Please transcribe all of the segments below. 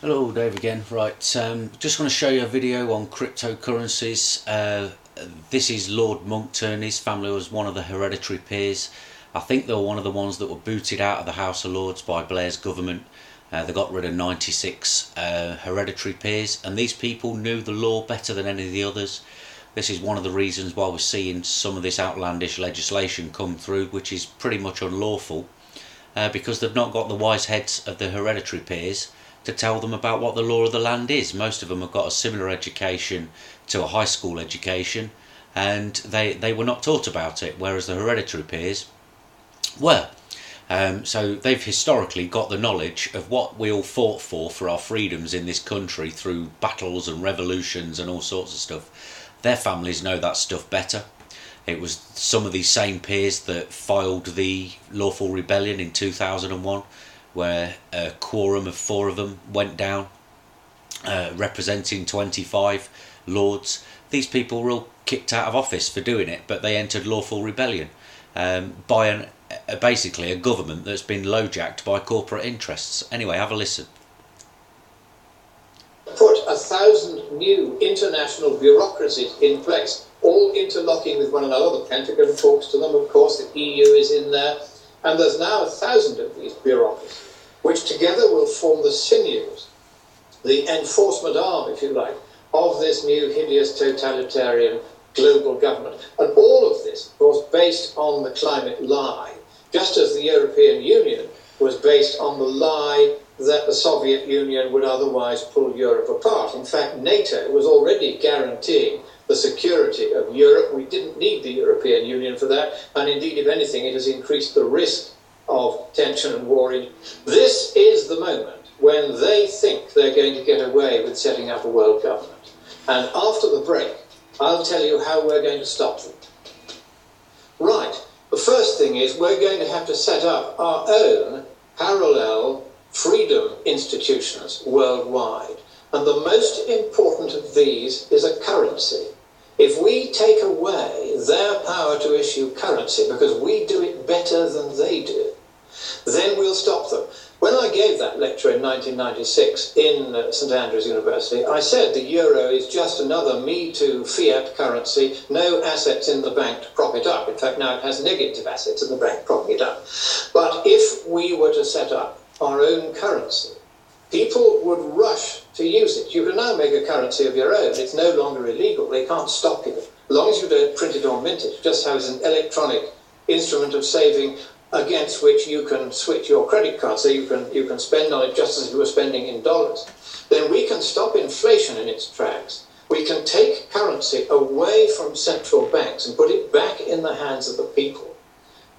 Hello, Dave again. Right, just want to show you a video on cryptocurrencies. This is Lord Monckton. His family was one of the hereditary peers. I think they were one of the ones that were booted out of the House of Lords by Blair's government. They got rid of 96 hereditary peers, and these people knew the law better than any of the others. This is one of the reasons why we're seeing some of this outlandish legislation come through, which is pretty much unlawful, because they've not got the wise heads of the hereditary peers to tell them about what the law of the land is. Most of them have got a similar education to a high school education, and they were not taught about it, whereas the hereditary peers were. So they've historically got the knowledge of what we all fought for our freedoms in this country through battles and revolutions and all sorts of stuff. Their families know that stuff better. It was some of these same peers that filed the lawful rebellion in 2001, where a quorum of 4 of them went down, representing 25 lords. These people were all kicked out of office for doing it, but they entered lawful rebellion by basically a government that's been lowjacked by corporate interests. Anyway, have a listen. Put 1,000 new international bureaucracies in place, all interlocking with one another. The Pentagon talks to them, of course, the EU is in there, and there's now 1,000 of these bureaucracies, which together will form the sinews, the enforcement arm, if you like, of this new hideous totalitarian global government. And all of this, of course, based on the climate lie, just as the European Union was based on the lie that the Soviet Union would otherwise pull Europe apart. In fact, NATO was already guaranteeing the security of Europe. We didn't need the European Union for that, and indeed, if anything, it has increased the risk of tension and war. This is the moment when they think they're going to get away with setting up a world government. And after the break, I'll tell you how we're going to stop them. Right, the first thing is we're going to have to set up our own parallel freedom institutions worldwide. And the most important of these is a currency. If we take away their power to issue currency because we do it better than they do, then we'll stop them. When I gave that lecture in 1996 in St Andrews University, I said the euro is just another Me Too fiat currency, no assets in the bank to prop it up. In fact, now it has negative assets in the bank propping it up. But if we were to set up our own currency, people would rush to use it. You can now make a currency of your own. It's no longer illegal. They can't stop you. As long as you don't print it or mint it, just as an electronic instrument of saving against which you can switch your credit card, so you can spend on it just as if you were spending in dollars, then we can stop inflation in its tracks. We can take currency away from central banks and put it back in the hands of the people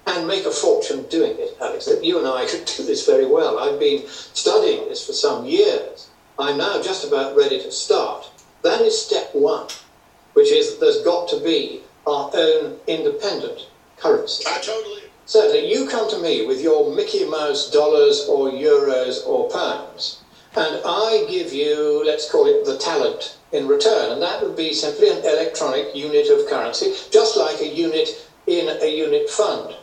and make a fortune doing it, Alex. That you and I could do this very well. I've been studying this for some years. I'm now just about ready to start. That is step one, which is that there's got to be our own independent currency. I totally. Certainly, you come to me with your Mickey Mouse dollars or euros or pounds, and I give you, let's call it the talent in return, and that would be simply an electronic unit of currency, just like a unit in a unit fund.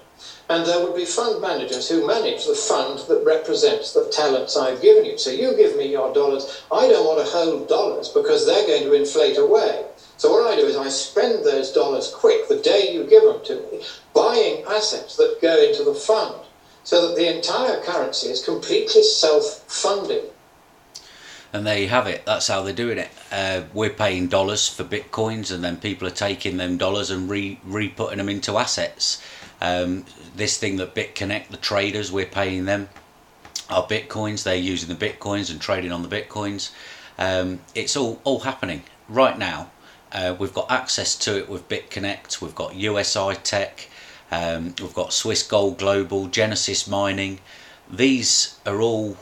And there would be fund managers who manage the fund that represents the talents I've given you. So you give me your dollars. I don't want to hold dollars because they're going to inflate away. So what I do is I spend those dollars quick the day you give them to me, buying assets that go into the fund, so that the entire currency is completely self-funding. And there you have it. That's how they're doing it. We're paying dollars for bitcoins, and then people are taking them dollars and re-putting them into assets. This thing that BitConnect, the traders, we're paying them our bitcoins. They're using the bitcoins and trading on the bitcoins. It's all happening right now. We've got access to it with BitConnect. We've got USI-TECH. We've got Swiss Gold Global, Genesis Mining. These are all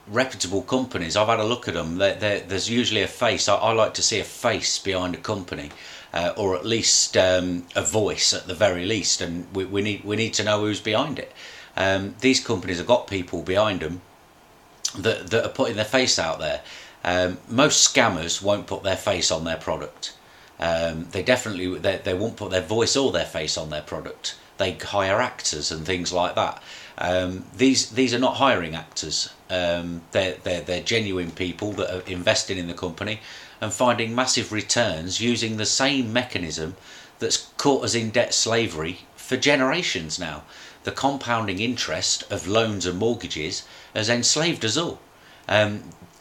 reputable companies. I've had a look at them. There's usually a face. I like to see a face behind a company, or at least a voice at the very least. And we need to know who's behind it. These companies have got people behind them that are putting their face out there. Most scammers won't put their face on their product. They won't put their voice or their face on their product. They hire actors and things like that. These are not hiring actors. They're genuine people that are investing in the company and finding massive returns using the same mechanism that's caught us in debt slavery for generations now. The compounding interest of loans and mortgages has enslaved us all.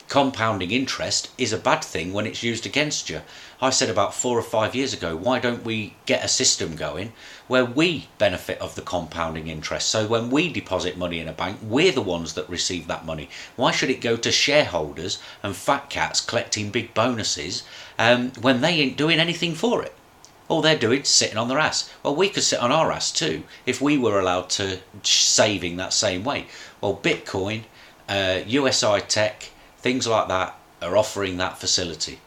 Compounding interest is a bad thing when it's used against you. I said about 4 or 5 years ago, why don't we get a system going where we benefit of the compounding interest? So when we deposit money in a bank, we're the ones that receive that money. Why should it go to shareholders and fat cats collecting big bonuses when they ain't doing anything for it? All they're doing is sitting on their ass. Well, we could sit on our ass too if we were allowed to saving that same way. Well, Bitcoin, USI-TECH, things like that are offering that facility.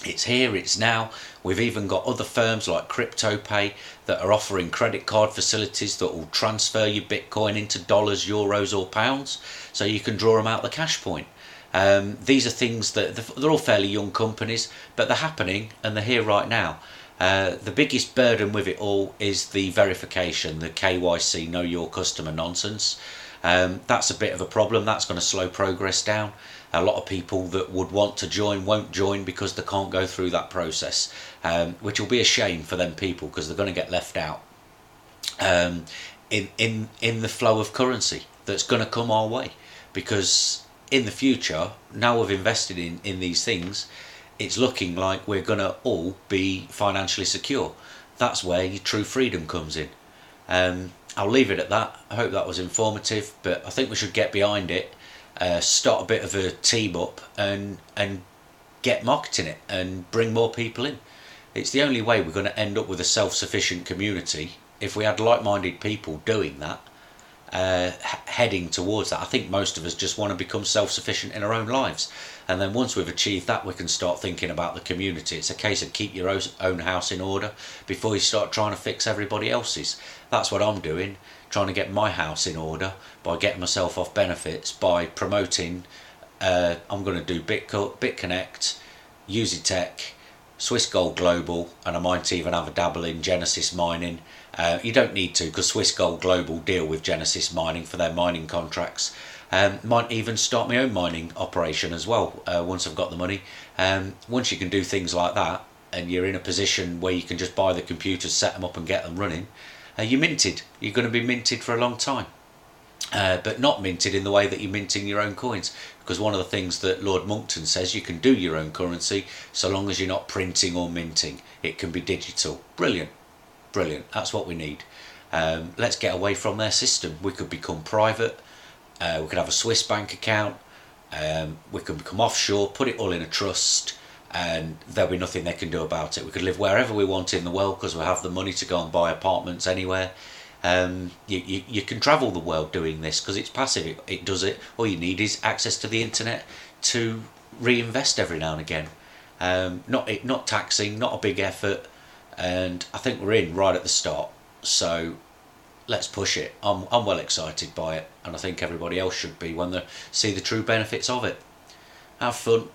It's here, it's now. We've even got other firms like CryptoPay that are offering credit card facilities that will transfer your Bitcoin into dollars, euros or pounds, so you can draw them out the cash point. These are things that they're all fairly young companies, but they're happening and they're here right now. The biggest burden with it all is the verification, the KYC, know your customer nonsense. That's a bit of a problem. That's going to slow progress down. A lot of people that would want to join won't join because they can't go through that process, which will be a shame for them people because they're going to get left out in the flow of currency that's going to come our way. Because in the future, now we've invested in these things, it's looking like we're going to all be financially secure. That's where your true freedom comes in. I'll leave it at that. I hope that was informative, but I think we should get behind it, start a bit of a team up and get marketing it and bring more people in. It's the only way we're going to end up with a self-sufficient community if we had like-minded people doing that, heading towards that. I think most of us just want to become self-sufficient in our own lives, and then once we've achieved that, we can start thinking about the community. It's a case of keep your own house in order before you start trying to fix everybody else's. That's what I'm doing, trying to get my house in order by getting myself off benefits, by promoting. I'm going to do BitConnect, USI-TECH, Swiss Gold Global, and I might even have a dabble in Genesis mining. You don't need to, because Swiss Gold Global deal with Genesis mining for their mining contracts. Might even start my own mining operation as well once I've got the money. Once you can do things like that and you're in a position where you can just buy the computers, set them up and get them running, you're minted. You're going to be minted for a long time. But not minted in the way that you're minting your own coins, because one of the things that Lord Monckton says, you can do your own currency so long as you're not printing or minting. It can be digital. Brilliant. That's what we need. Let's get away from their system. We could become private. We could have a Swiss bank account. We could become offshore, put it all in a trust, and there'll be nothing they can do about it. We could live wherever we want in the world because we have the money to go and buy apartments anywhere. You can travel the world doing this because it's passive. It does it. All you need is access to the internet to reinvest every now and again. Not taxing, not a big effort, and I think we're in right at the start. So let's push it. I'm well excited by it, and I think everybody else should be when they see the true benefits of it. Have fun.